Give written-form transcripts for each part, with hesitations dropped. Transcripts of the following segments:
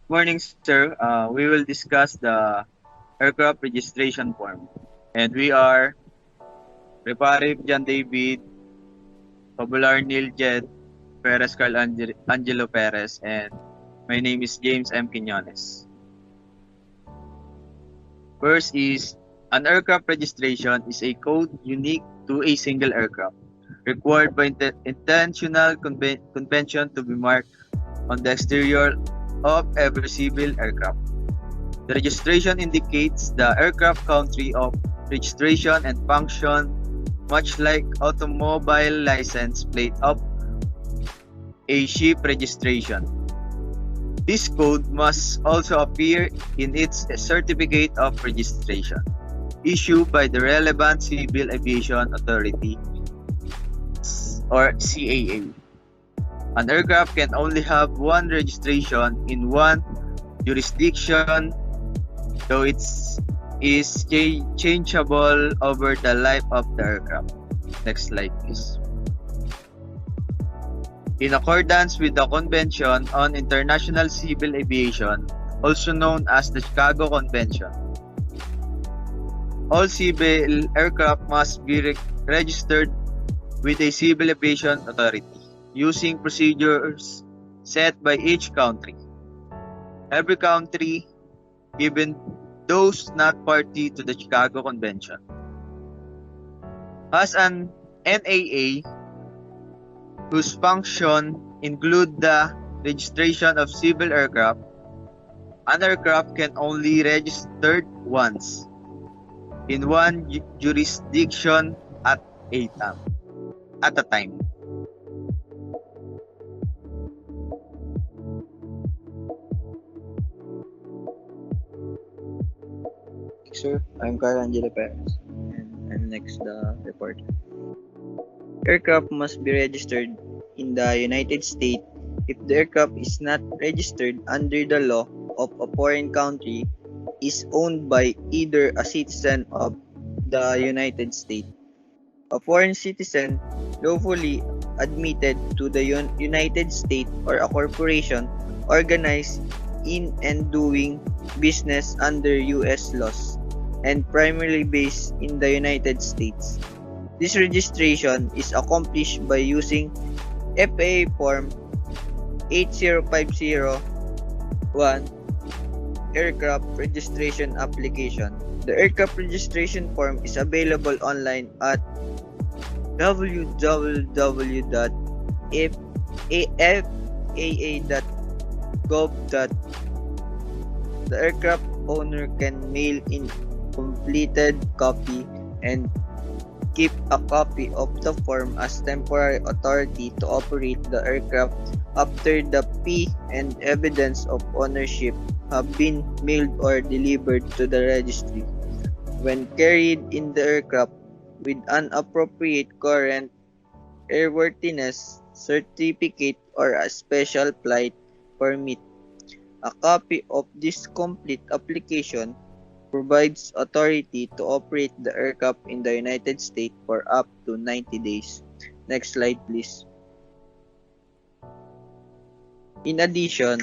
Morning, sir. We will discuss the aircraft registration form. And we are Riparip, John David, Fabolar, Neil Jed, Perez, Angelo Perez, and my name is James M. Quinonez. First is an aircraft registration is a code unique to a single aircraft, required by intentional convention to be marked on the exterior of every civil aircraft. The registration indicates the aircraft country of registration and function much like automobile license plate of a ship registration. This code must also appear in its certificate of registration issued by the relevant Civil Aviation Authority or CAA. An aircraft can only have one registration in one jurisdiction, though it is changeable over the life of the aircraft. Next slide, please. In accordance with the Convention on International Civil Aviation, also known as the Chicago Convention, all civil aircraft must be registered with a Civil Aviation Authority using procedures set by each country. Every country, even those not party to the Chicago Convention, has an NAA whose function include the registration of civil aircraft. An aircraft can only registered once in one jurisdiction at a time. Sir, I'm Angelo Perez, and I'm next the reporter. Aircraft must be registered in the United States. If the aircraft is not registered under the law of a foreign country, is owned by either a citizen of the United States, a foreign citizen lawfully admitted to the United States, or a corporation organized in and doing business under U.S. laws and primarily based in the United States. This registration is accomplished by using FAA Form 80501 Aircraft Registration Application. The aircraft registration form is available online at www.faa.gov. The aircraft owner can mail in completed copy and keep a copy of the form as temporary authority to operate the aircraft after the fee and evidence of ownership have been mailed or delivered to the registry. When carried in the aircraft with an appropriate current airworthiness certificate or a special flight permit, a copy of this complete application provides authority to operate the aircraft in the United States for up to 90 days. Next slide, please. In addition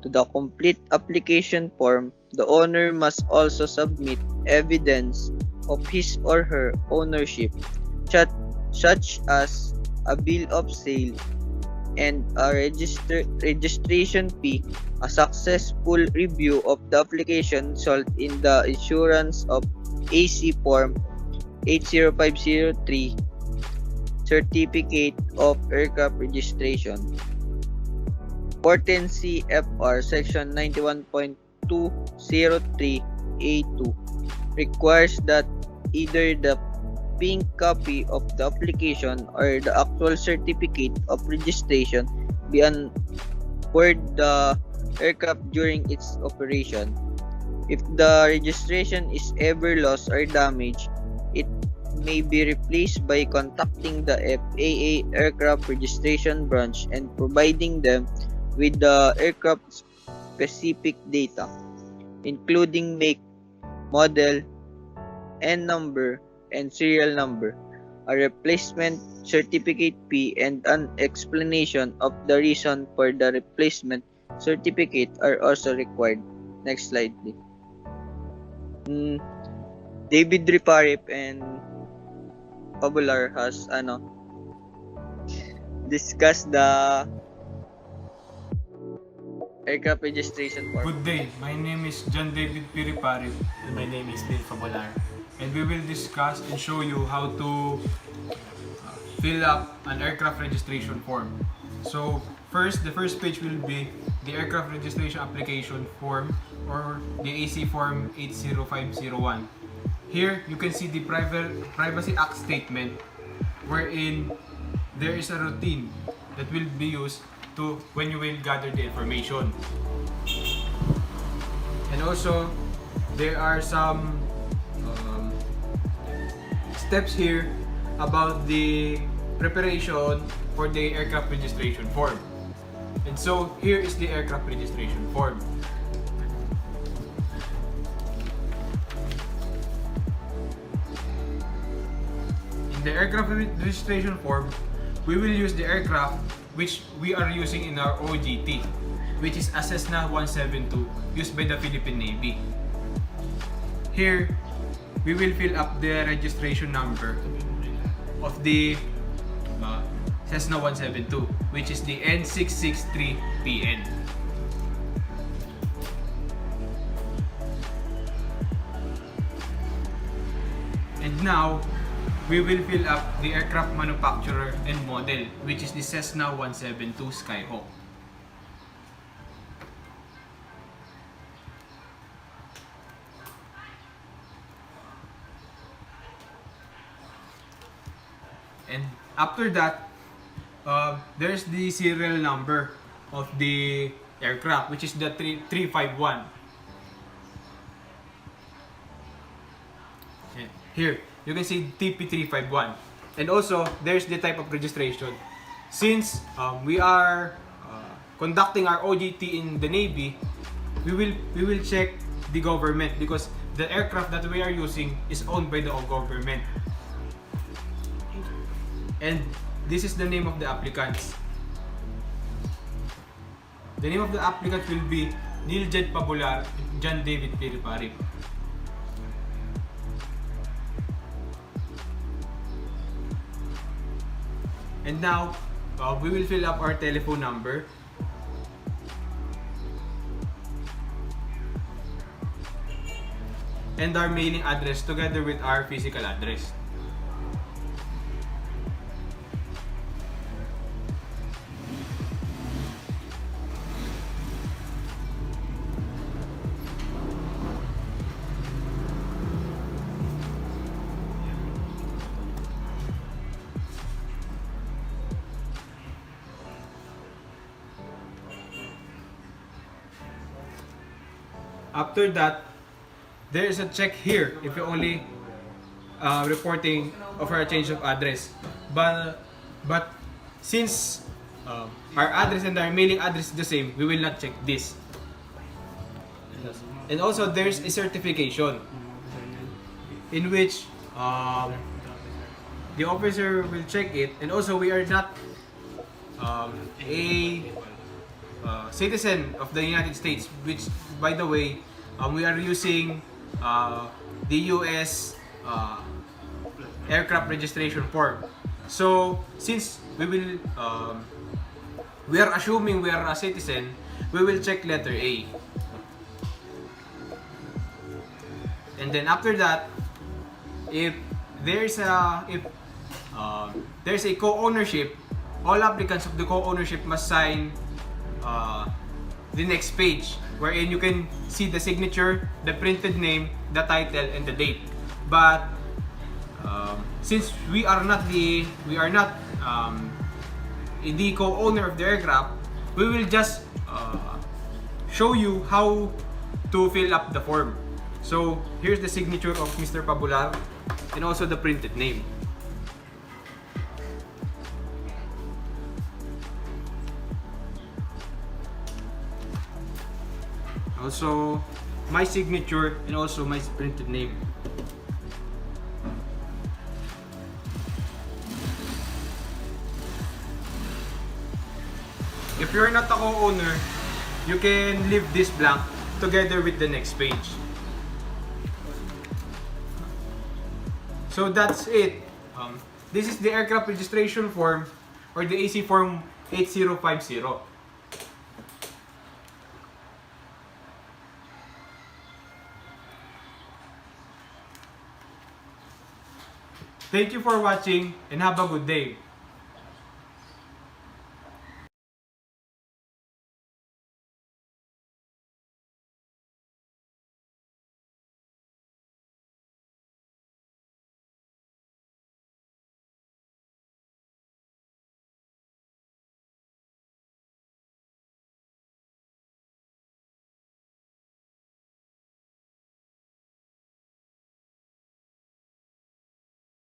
to the complete application form, the owner must also submit evidence of his or her ownership, such as a bill of sale and a registration fee. A successful review of the application result in the issuance of AC Form 80503 Certificate of Aircraft Registration. 14 CFR Section 91.203A2 requires that either the pink copy of the application or the actual certificate of registration be on board the aircraft during its operation. If the registration is ever lost or damaged, it may be replaced by contacting the FAA Aircraft Registration Branch and providing them with the aircraft specific data, including make, model, N number, and serial number, a replacement certificate fee, and an explanation of the reason for the replacement certificate are also required. Next slide, please. David Riparip and Fabolar has discussed the aircraft registration form. Good day, my name is John David Riparip and my name is Bill Fabolar, and we will discuss and show you how to fill up an aircraft registration form. So the first page will be the aircraft registration application form, or the AC form 80501. Here you can see the Privacy Act statement, wherein there is a routine that will be used to when you will gather the information. And also there are some steps here about the preparation for the aircraft registration form. And so here is the aircraft registration form. In the aircraft registration form, we will use the aircraft which we are using in our OJT, which is a Cessna 172 used by the Philippine Navy. Here, we will fill up the registration number of the Cessna 172, which is the N663PN. And now, we will fill up the aircraft manufacturer and model, which is the Cessna 172 Skyhawk. And after that, there's the serial number of the aircraft, which is the 351. Here, you can see TP351. And also, there's the type of registration. Since we are conducting our OJT in the Navy, we will check the government, because the aircraft that we are using is owned by the government. And this is the name of the applicants. The name of the applicant will be Neil Jed Fabolar and John David Riparip. And now, we will fill up our telephone number. And our mailing address together with our physical address. After that, there is a check here if you're only reporting of our change of address. But since our address and our mailing address is the same, we will not check this. And also there's a certification in which the officer will check it, and also we are not a citizen of the United States, which by the way, we are using the US aircraft registration form. So since we are assuming we are a citizen, we will check letter A. And then after that, if there's a co-ownership, all applicants of the co-ownership must sign the next page, wherein you can see the signature, the printed name, the title, and the date. But since we are not the co-owner of the aircraft, we will just show you how to fill up the form. So here's the signature of Mr. Fabolar and also the printed name. Also my signature and also my printed name. If you're not a co-owner, you can leave this blank together with the next page. So that's it. This is the aircraft registration form or the AC form 8050. Thank you for watching and have a good day.